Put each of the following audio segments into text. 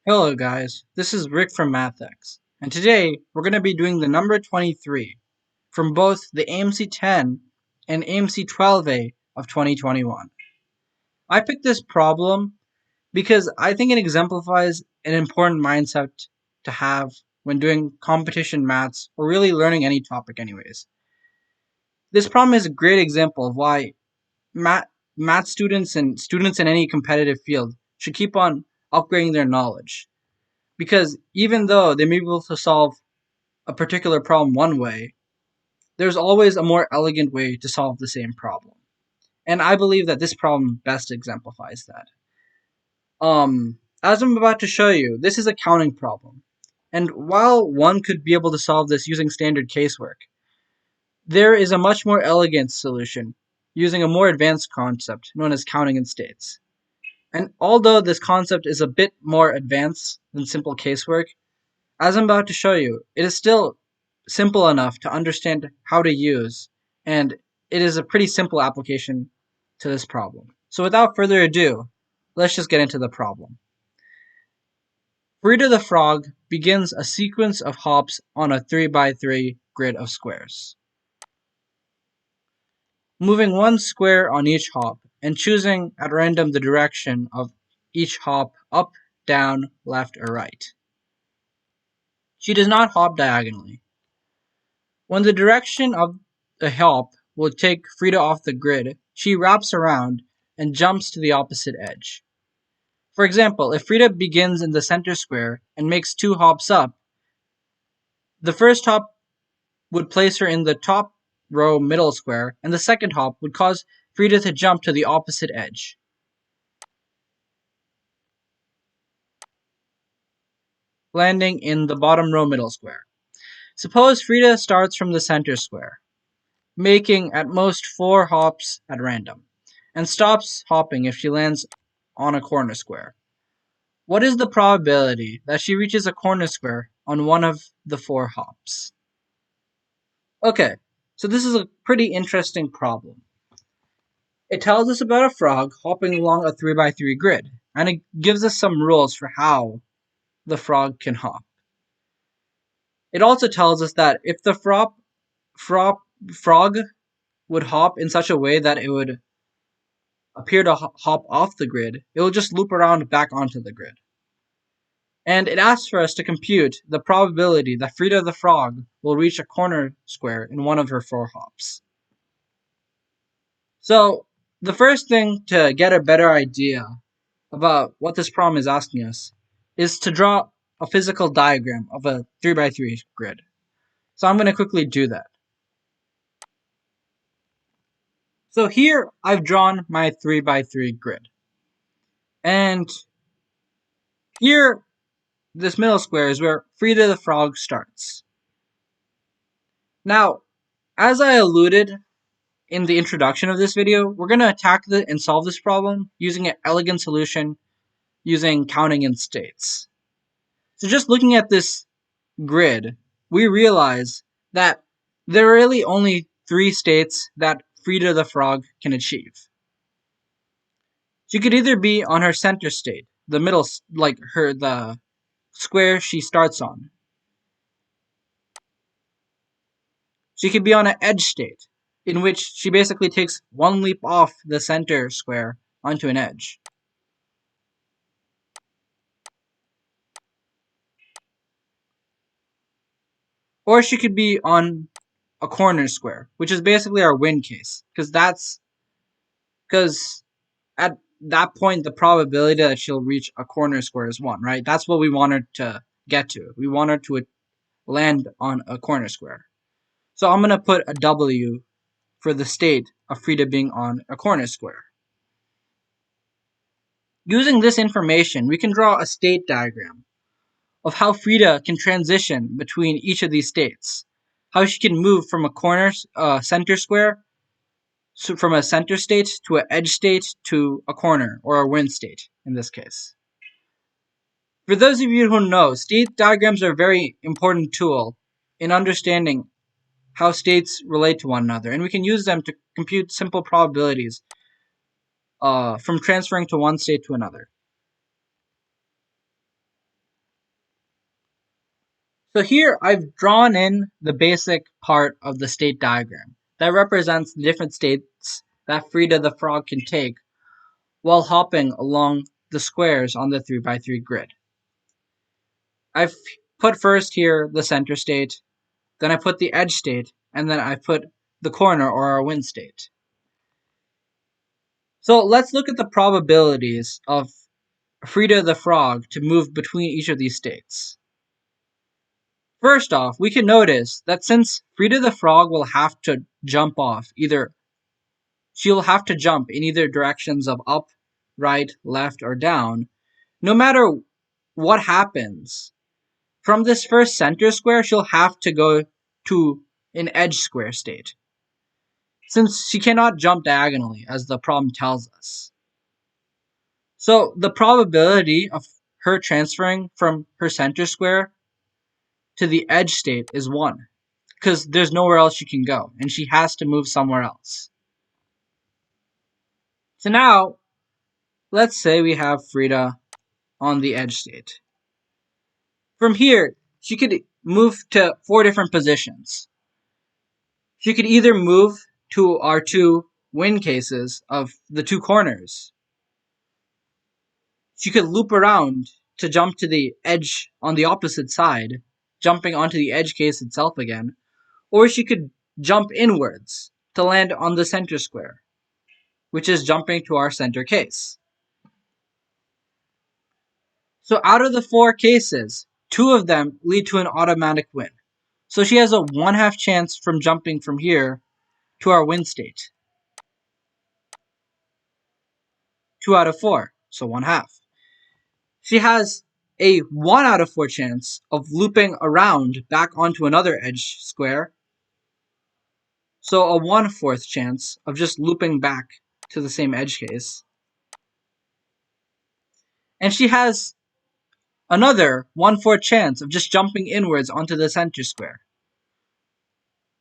Hello guys, this is Rick from MathX, and today we're going to be doing the number 23 from both the AMC 10 and AMC 12A of 2021. I picked this problem because I think it exemplifies an important mindset to have when doing competition maths or really learning any topic anyways. This problem is a great example of why math students and students in any competitive field should keep on upgrading their knowledge. Because even though they may be able to solve a particular problem one way, there's always a more elegant way to solve the same problem. And I believe that this problem best exemplifies that. As I'm about to show you, this is a counting problem. And while one could be able to solve this using standard casework, there is a much more elegant solution using a more advanced concept known as counting in states. And although this concept is a bit more advanced than simple casework, as I'm about to show you, it is still simple enough to understand how to use, and it is a pretty simple application to this problem. So without further ado, let's just get into the problem. Frida the Frog begins a sequence of hops on a 3x3 grid of squares. Moving one square on each hop and choosing at random the direction of each hop up, down, left, or right. She does not hop diagonally. When the direction of the hop will take Frida off the grid, she wraps around and jumps to the opposite edge. For example, if Frida begins in the center square and makes two hops up, the first hop would place her in the top row middle square, and the second hop would cause Frida to jump to the opposite edge. Landing in the bottom row middle square. Suppose Frida starts from the center square, making at most 4 hops at random, and stops hopping if she lands on a corner square. What is the probability that she reaches a corner square on one of the 4 hops? Okay, so this is a pretty interesting problem. It tells us about a frog hopping along a 3x3 grid, and it gives us some rules for how the frog can hop. It also tells us that if the frog would hop in such a way that it would appear to hop off the grid, it will just loop around back onto the grid. And it asks for us to compute the probability that Frida the Frog will reach a corner square in one of her 4 hops. So, the first thing to get a better idea about what this problem is asking us is to draw a physical diagram of a 3x3 grid. So I'm going to quickly do that. So here I've drawn my 3x3 grid. And here, this middle square is where Frida the Frog starts. Now, as I alluded in the introduction of this video, we're going to attack and solve this problem using an elegant solution using counting in states. So just looking at this grid, we realize that there are really only 3 states that Frida the Frog can achieve. She could either be on her center state, the middle, like the square she starts on. She could be on an edge state, in which she basically takes one leap off the center square onto an edge. Or she could be on a corner square, which is basically our win case, because at that point the probability that she'll reach a corner square is 1, right? That's what we want her to get to. We want her to land on a corner square. So I'm going to put a W for the state of Frida being on a corner square. Using this information, we can draw a state diagram of how Frida can transition between each of these states. How she can move from a center square, so from a center state to an edge state to a corner, or a win state in this case. For those of you who know, state diagrams are a very important tool in understanding how states relate to one another, and we can use them to compute simple probabilities from transferring to one state to another. So here I've drawn in the basic part of the state diagram that represents the different states that Frida the frog can take while hopping along the squares on the 3x3 grid. I've put first here the center state, then I put the edge state, and then I put the corner or our win state. So let's look at the probabilities of Frida the frog to move between each of these states. First off, we can notice that since Frida the frog will have to jump off, she'll have to jump in either directions of up, right, left, or down, no matter what happens. From this first center square, she'll have to go to an edge square state, since she cannot jump diagonally, as the problem tells us. So the probability of her transferring from her center square to the edge state is 1, because there's nowhere else she can go, and she has to move somewhere else. So now, let's say we have Frida on the edge state. From here, she could move to 4 different positions. She could either move to our 2 win cases of the 2 corners. She could loop around to jump to the edge on the opposite side, jumping onto the edge case itself again, or she could jump inwards to land on the center square, which is jumping to our center case. So out of the 4 cases, 2 of them lead to an automatic win. So she has a 1/2 chance from jumping from here to our win state. 2 out of 4, so 1/2. She has a 1 out of 4 chance of looping around back onto another edge square. So a 1/4 chance of just looping back to the same edge case. And she has another 1/4 chance of just jumping inwards onto the center square.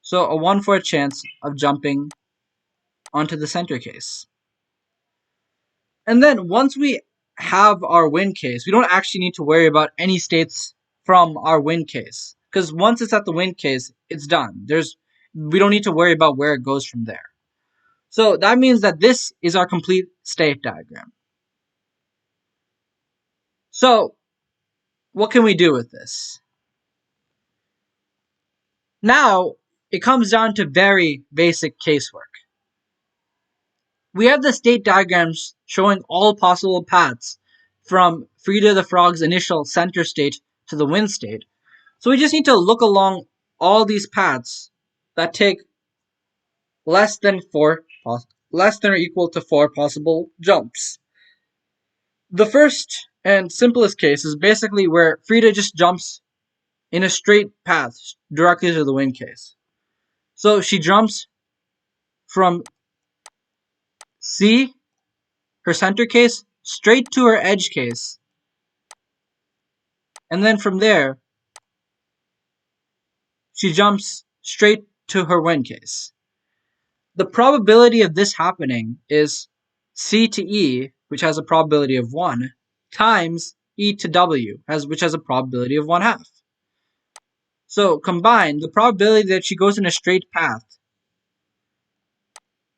So a 1/4 chance of jumping onto the center case. And then once we have our win case, we don't actually need to worry about any states from our win case. Because once it's at the win case, it's done. We don't need to worry about where it goes from there. So that means that this is our complete state diagram. So what can we do with this? Now, it comes down to very basic casework. We have the state diagrams showing all possible paths from Frida the Frog's initial center state to the win state. So we just need to look along all these paths that take less than or equal to 4 possible jumps. The first and simplest case is basically where Frida just jumps in a straight path directly to the win case. So she jumps from C, her center case, straight to her edge case. And then from there, she jumps straight to her win case. The probability of this happening is C to E, which has a probability of 1, times E to W, which has a probability of 1/2. So combined, the probability that she goes in a straight path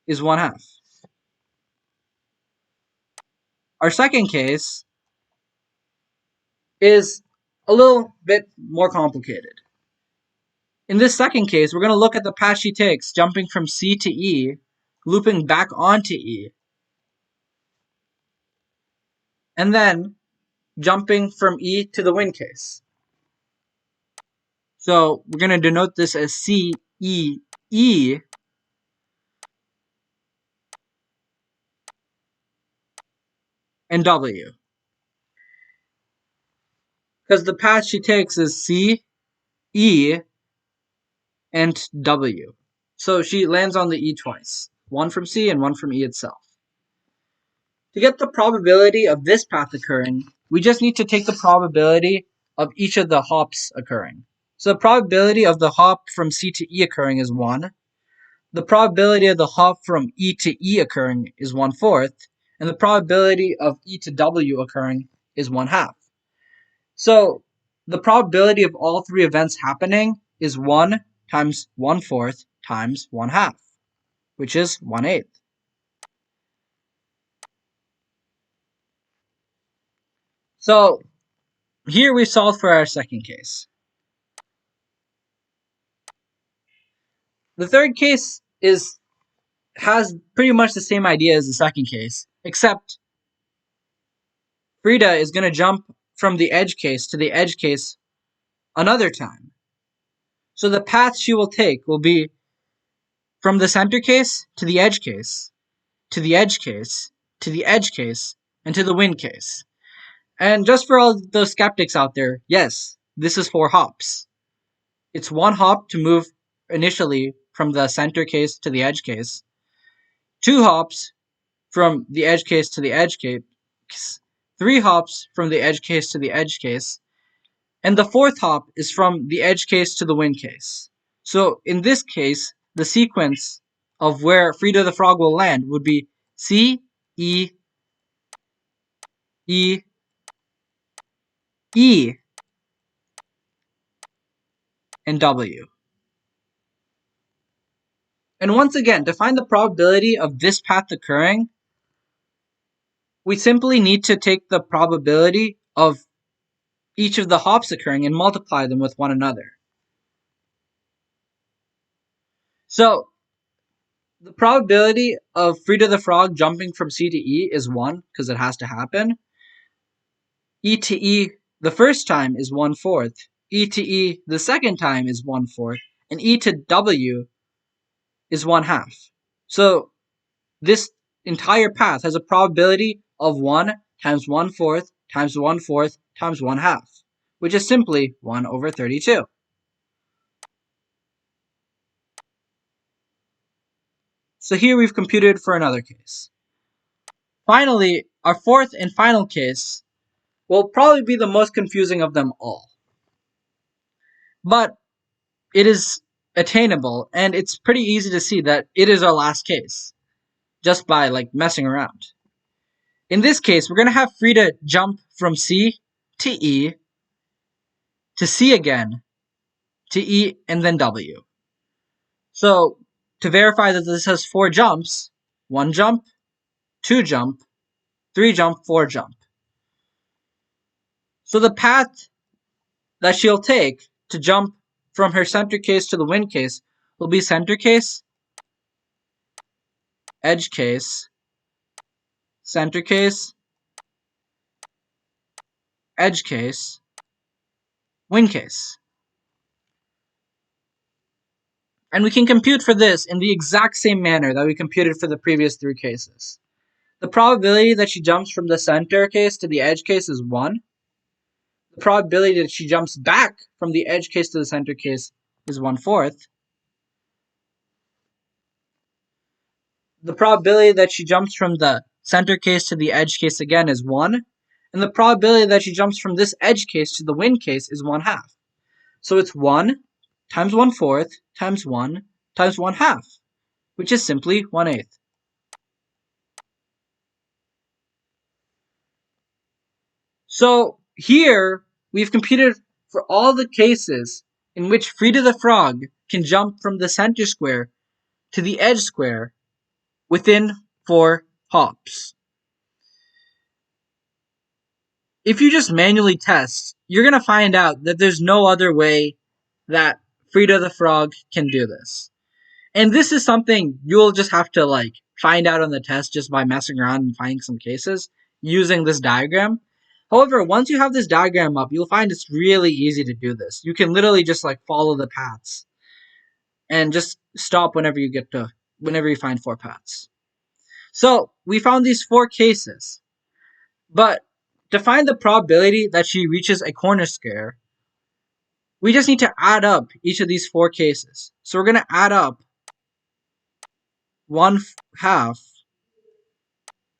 is 1/2. Our second case is a little bit more complicated. In this second case, we're going to look at the path she takes, jumping from C to E, looping back onto E, and then jumping from E to the win case. So we're going to denote this as C, E, E, and W. Because the path she takes is C, E, and W. So she lands on the E twice. One from C and one from E itself. To get the probability of this path occurring, we just need to take the probability of each of the hops occurring. So the probability of the hop from C to E occurring is 1. The probability of the hop from E to E occurring is 1/4. And the probability of E to W occurring is 1/2. So the probability of all three events happening is 1 times 1/4 times 1/2, which is 1/8. So here we solved for our second case. The third case has pretty much the same idea as the second case, except Frida is going to jump from the edge case to the edge case another time. So the path she will take will be from the center case to the edge case, to the edge case, to the edge case, and to the win case. And just for all those skeptics out there, yes, this is 4 hops. It's 1 hop to move initially from the center case to the edge case, 2 hops from the edge case to the edge case, 3 hops from the edge case to the edge case, and the 4th hop is from the edge case to the win case. So in this case, the sequence of where Frida the Frog will land would be C, E, E, E, and W. And once again, to find the probability of this path occurring, we simply need to take the probability of each of the hops occurring and multiply them with one another. So the probability of Frida the Frog jumping from C to E is 1, because it has to happen. E to E the first time is 1/4. E to E the second time is 1/4. And E to W is 1/2. So this entire path has a probability of 1 times 1/4 times 1/4 times 1/2, which is simply 1/32. So here we've computed for another case. Finally, our fourth and final case will probably be the most confusing of them all. But it is attainable, and it's pretty easy to see that it is our last case, just by messing around. In this case, we're going to have Frida jump from C to E, to C again, to E, and then W. So, to verify that this has 4 jumps, 1 jump, 2 jump, 3 jump, 4 jump. So the path that she'll take to jump from her center case to the win case will be center case, edge case, center case, edge case, win case. And we can compute for this in the exact same manner that we computed for the previous 3 cases. The probability that she jumps from the center case to the edge case is 1. The probability that she jumps back from the edge case to the center case is 1/4. The probability that she jumps from the center case to the edge case again is 1. And the probability that she jumps from this edge case to the win case is 1/2. So it's 1 times 1/4 times 1 times 1/2, which is simply 1/8. So here we've computed for all the cases in which Frida the Frog can jump from the center square to the edge square within 4 hops. If you just manually test, you're going to find out that there's no other way that Frida the Frog can do this. And this is something you'll just have to find out on the test just by messing around and finding some cases using this diagram. However, once you have this diagram up, you'll find it's really easy to do this. You can literally just follow the paths and just stop whenever you find 4 paths. So we found these 4 cases, but to find the probability that she reaches a corner square, we just need to add up each of these 4 cases. So we're going to add up 1/2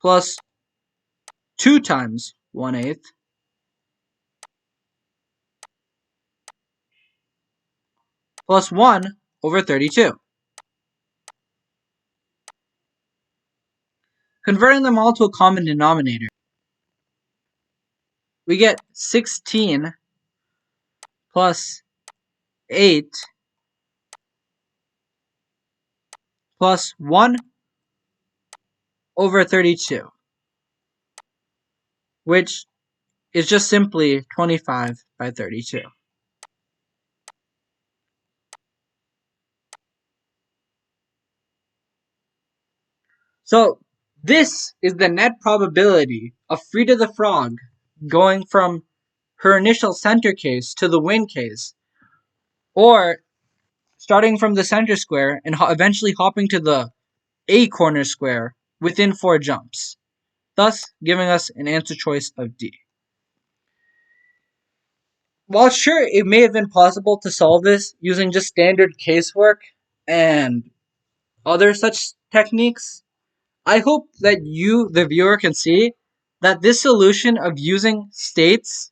plus 2 times 1/8 plus 1 over 32. Converting them all to a common denominator, we get 16 plus 8 plus 1 over 32, which is just simply 25 by 32. So this is the net probability of Frida the Frog going from her initial center case to the win case, or starting from the center square and eventually hopping to the A corner square within 4 jumps, thus giving us an answer choice of D. While sure it may have been possible to solve this using just standard casework and other such techniques, I hope that you, the viewer, can see that this solution of using states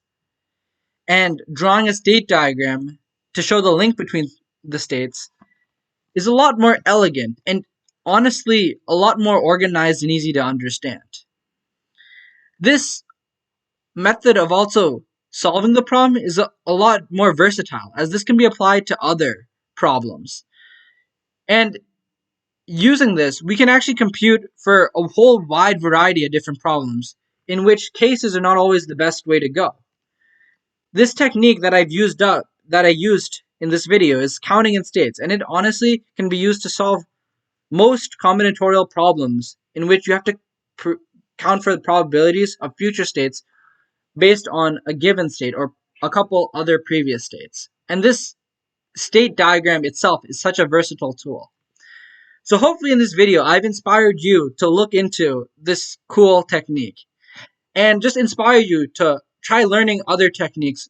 and drawing a state diagram to show the link between the states is a lot more elegant and honestly a lot more organized and easy to understand. This method of also solving the problem is a lot more versatile, as this can be applied to other problems. And using this, we can actually compute for a whole wide variety of different problems, in which cases are not always the best way to go. This technique that I used in this video is counting in states, and it honestly can be used to solve most combinatorial problems in which you have to count for the probabilities of future states based on a given state or a couple other previous states. And this state diagram itself is such a versatile tool. So hopefully in this video, I've inspired you to look into this cool technique and just inspire you to try learning other techniques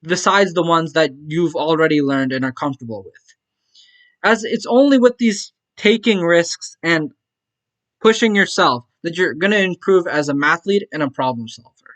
besides the ones that you've already learned and are comfortable with. As it's only with these taking risks and pushing yourself that you're going to improve as a mathlete and a problem solver.